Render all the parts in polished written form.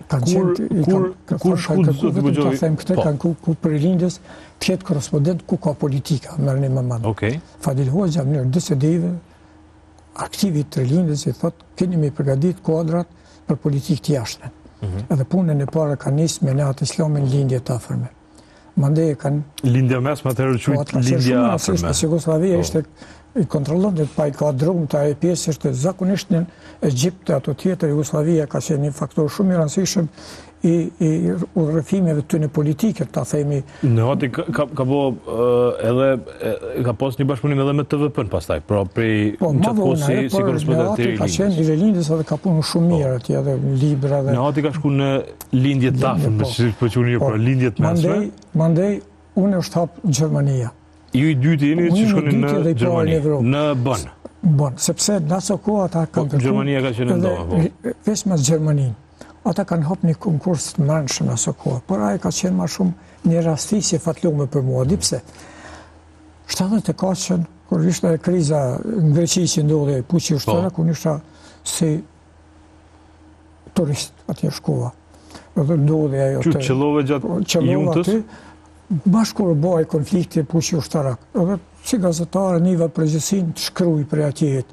Kur shku të them këtë, kanë ku për lindjes të jetë korrespondent ku ka politika, merrni më mend. Fadil Hoxha në mënyrë decisive, aktivit të lindjes i thotë, keni me përgatit kuadrat për politikë të jashtme. Edhe punën e parë ka nisë me natë islamin lindje të afërme. Mandej kanë lindja mesme atëherë quhet lindja afërme. Jugoslavia ishte i kontrollon dhe pa i ka drum të ajo pjesë është zakonisht në Egjipt ato tjetër Jugoslavia ka qenë një faktor shumë i rëndësishëm i udhërtimeve të në politike, ta themi. Në hati ka bo edhe ka pas një bashkëpunim edhe me TVP-n pastaj, pra prej qatë kohë si korrespondent i ka qenë i lindjes edhe ka punu shumë mirë atje edhe libra dhe. Në hati ka shku në lindje të afërme, për që unë një pra lindje të mesme. Mandej unë është hapë Gjermania. Ju i dyti jeni që shkoni në Gjermani, në Bonn. Bonn, sepse në aso kohë ata kanë kërku. Gjermania ka qenë ndohë. Vesh mas Gjermanin. Ata kanë hapë një konkurs të mërënshëm në aso kohë, por aje ka qenë ma shumë një rastisje fatlume për mua. Dipse, 74-ën, kur ishte kriza në Greqi që ndodhe puqi ushtëra, kur ishte si turist atje shkova. Dhe ndodhe ajo të... Qëllove gjatë juntës? Bashkur bëj konflikti puqi ushtarak. Edhe si gazetare niva përgjësin të shkruj për atjet.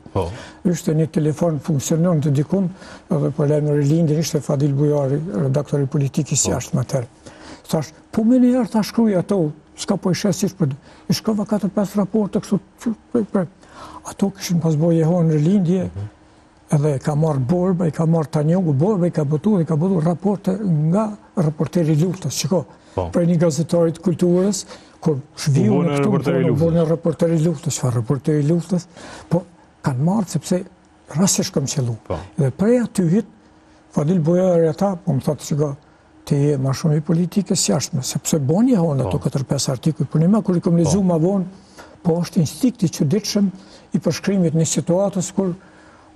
Ishte një telefon funksionon të dikun, edhe për lejmë rilindin, ishte Fadil Bujari, redaktori politikis jashtë më tërë. Thash, po me njerë ta shkruj ato, s'ka po i shesish për... I shkova 4-5 raporte kështu... Ato këshin pas boj jehon rilindje, edhe ka marrë Borba, i ka marrë Tanjogu, Borba i ka botu raporte nga raporteri luftës, qiko. Për një gazetarit kulturës, kur shviu në këtu, në raporteri luftës, fa raporteri luftës, po kanë marrë sepse rasish kam qëllu. Dhe prej aty hit, Fadil Bujari ata, po më thotë që të je ma shumë i politikës jashtme, sepse boni honë ato 4-5 artikuj, për një ma kur i kom lezu ma vonë, po është instikti që ditëshëm i përshkrimit një situatës kur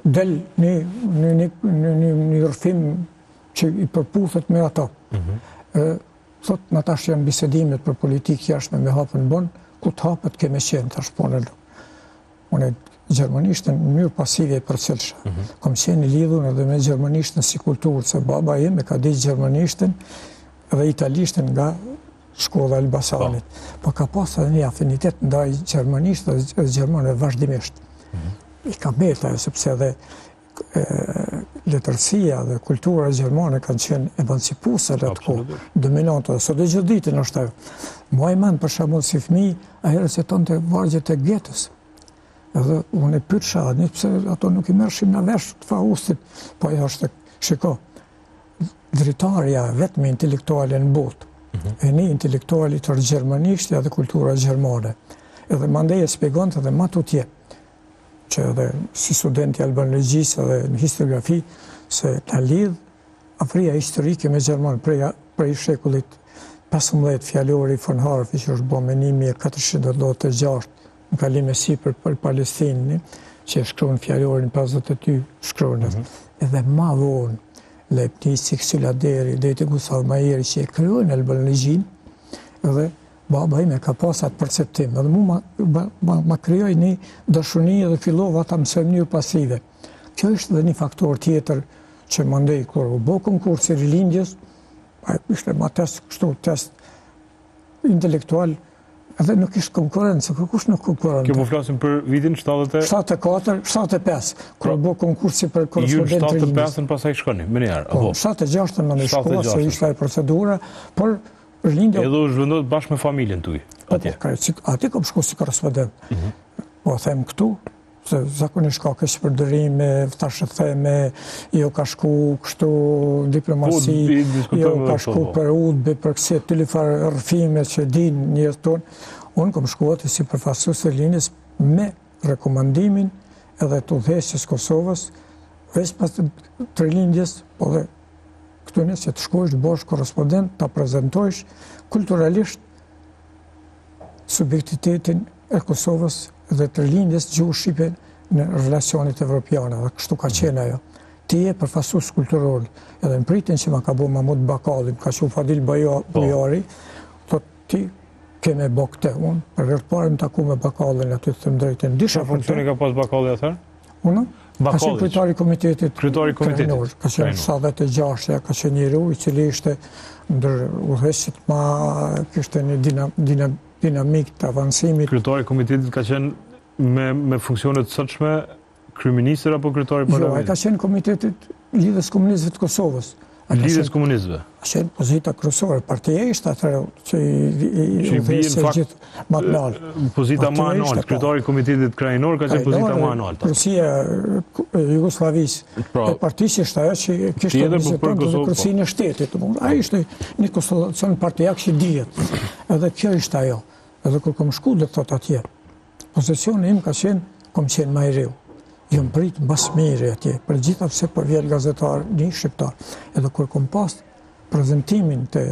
del një rëfim që i përputhet me ato. Thot, në tash janë bisedimet për politikë jashtme me hapën bon, ku të hapët keme qenë, tash ponën. Unë gjermanishtën në mënyrë pasive e përcilësha. Kom qenë i lidhun edhe me gjermanishtën si kulturë, se baba jeme ka diqë gjermanishtën dhe italishtën nga shkolla Elbasanit. Po ka pas edhe një afinitet ndaj gjermanishtë dhe gjermane vazhdimisht. I ka beta, sepse edhe letërsia dhe kultura gjermane kanë qenë emancipuse në atë kohë, dominante, dhe sot e gjithë ditën është ajo. Mua i menë për shembull si fëmijë, aherë se tonë të vargjet e Getës. Edhe unë e pyetsha, nëse ato nuk i merrshim në vesh të Faustit, po ajo është, shiko, dritarja vetëm intelektuale në botë, e një intelektuali të gjermanisht dhe kultura gjermane. Edhe mandej e shpjegonte edhe më tutje, që edhe si studenti albanologjisë edhe në historiografi, se në lidh afria historike me Gjermanë prej shekullit 15 fjallori von Harfi, që është bo me 1496 në kalim e sipër për Palestinë, që e shkruan fjallorin 52 shkruan. Edhe ma vonë, Leibnizi, Xyladeri, Dejti Gustav Mahleri, që e kryojnë albanologjin, edhe baba ime ka pas atë perceptim, edhe mu ma kryoj një dashuni dhe fillova ta mësoj mënyrë pasive. Kjo është dhe një faktor tjetër që më ndej, kur u bo konkursi rilindjes, ishte ma test, kështu, test intelektual, edhe nuk ishte konkurencë, kush nuk konkurente. Kjo po flasim për vitin 74, 75, kur u bo konkursi për korrespondent rilindjes. Ju 75-ën pasaj shkoni, më njerë? Po, 76-ën më në shkoa, se ishte e procedura, por edhe u zhvendot bashkë me familjen tuj? Ati kom shku si korrespondent. Po, them këtu, se zakonisht ka kështë përdërime, tashë theme, jo ka shku kështu diplomasi, jo ka shku për udhbe, për kësi të lifar rëfime që din njës tonë. Unë kom shku atë si përfasus të linjës me rekomandimin edhe të udhëheqjes Kosovës, veç pas të lindjes, po dhe këtu nësë që të shkojsh, të bosh korrespondent, të prezentojsh kulturalisht subjektitetin e Kosovës dhe të lindjes gjuhë shqipe në relacionit evropiane, dhe kështu ka qenë ajo. Ti e përfasus kulturol, edhe në pritin që ma ka bo Mahmud Bakalin, ka që u Fadil Bujari, thot ti keme bo këte, unë për rrët pare më taku me Bakalin, aty të thëmë drejten. Qa funksioni ka pas Bakalli atër? Unë? Ka qenë kryetari i komitetit krajinor, ka qenë 76, ka qenë njeriu i cili ishte ndër udhëheqësit ma kishte një dinamik të avancimit. Kryetari i komitetit ka qenë me funksione të sotshme kryeministër apo kryetari i parlamentit? Jo, ai ka qenë komitetit lidhjes komunistëve të Kosovës. Lidhjes komunistëve. Ka qenë pozita kryesore, partia ishte atëherë që i udhëheqëse gjithë më të lartë. Pozita më e lartë, kryetari i komitetit krajinor ka qenë pozita më e lartë. Kursia e Jugosllavisë e partisë ishte ajo që kishte viziton të kursinë e shtetit. Ai ishte një konstellacion partijak që dihet. Edhe kjo ishte ajo. Edhe kur kom shku do të thot atje. Pozicioni im ka qenë kom qenë më i riu. Jo më prit mbas miri atje, për gjitha pse për vjet gazetar, një shqiptar. Edhe kur kom pas prezentimin të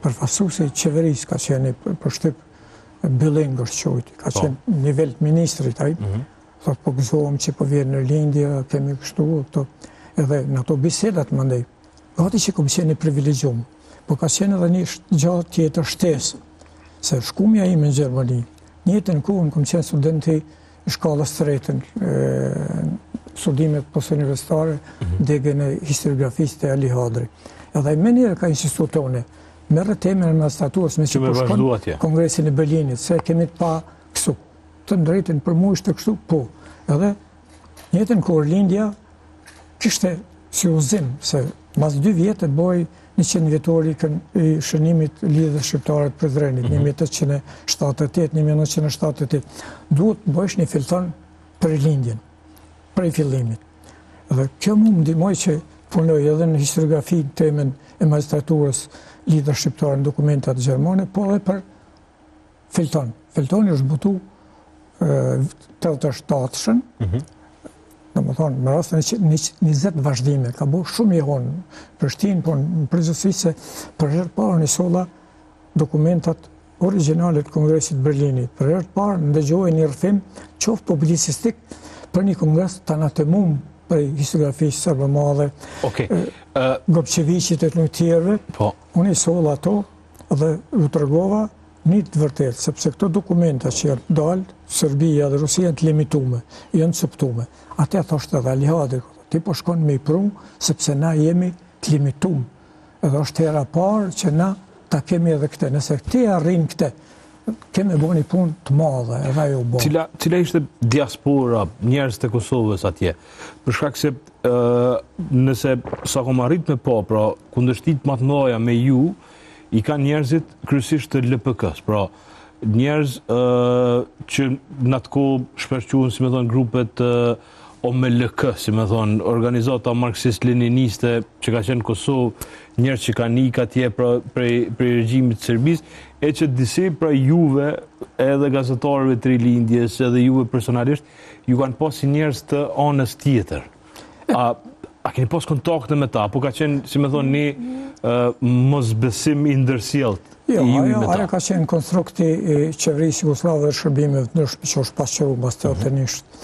përfaqësuesi i qeverisë, ka qenë përshtyp Billingër quajti, ka qenë nivel ministrit ai. Thot po gëzohem që po vjen në lindje, kemi kështu, edhe në ato bisedat mandej. Gati që kom qenë i privilegjuar, po ka qenë edhe një gjatë tjetër shtesë, se shkumja ime në Gjermani, në jetën kohën kom qenë studenti shkallës të retën, studimet postuniversitare, degën e historiografisë të Ali Hadri. Edhe me njëre ka insistu tone, me rëteme në magistraturës, me që përshkon Kongresin e Berlinit, se kemi të pa kësu. Të ndrejten për mu ishte kështu, po. Edhe njëtën kur lindja, kishte si uzim, se mas 2 vjetë e boj 100 vjetori i shënimit lidhës shqiptare të Prizrenit, 1878, 1978. Duhet bësh një filton për lindjen, për i fillimit. Dhe kjo mu më ndihmoi që punoj edhe në historiografi temen e magistraturës lidhës shqiptare në dokumentat gjermane, po edhe për filton. Filtoni është butu 87-shën, në më thonë, më rastën 20 vazhdime, ka bo shumë jehonë Prishtinë, po në përgjithësi se për herë parë në solla dokumentat origjinale të Kongresit Berlinit. Për herë parë ndëgjoj një rrëfim qoftë publicistik për një kongres të anatemum për historiografisë serbëmadhe, Gopçeviçit e të tjerëve. Unë i solla ato dhe u tregova një të vërtet, sepse këto dokumenta që janë dalë, Serbia dhe Rusia të limitume, janë coptume. Ate thoshte edhe Ali Hadri, ti po shkon me i pru, sepse na jemi të limitume. Edhe është hera parë që na ta kemi edhe këte. Nëse ti arrin këte, kemi bo një punë të madhe, edhe ajo bo. Cila ishte diaspora, njerëz të Kosovës atje? Për shkak se nëse sa kom arrit me po, pra kundërshtit më të mëdha me ju, i kanë njerëzit kryesisht të LPK-s, pra njerëz që në atë kohë shpesh si me thonë, grupet OMLK, si me thonë, organizata marksist-leniniste që ka qenë Kosovë, njerëz që kanë ikë atje prej regjimit të Serbisë, e që disi pra juve, edhe gazetarëve të rilindjes, edhe juve personalisht, ju kanë pasi njerëz të anës tjetër. A keni pas kontakte me ta, apo ka qenë, si me thonë, një mosbesim i ndërsjellët? Jo, ajo ka qenë konstrukti i qeverisë Jugoslave dhe shërbimeve të ndryshme që është pasqyruar mbas 81-shit.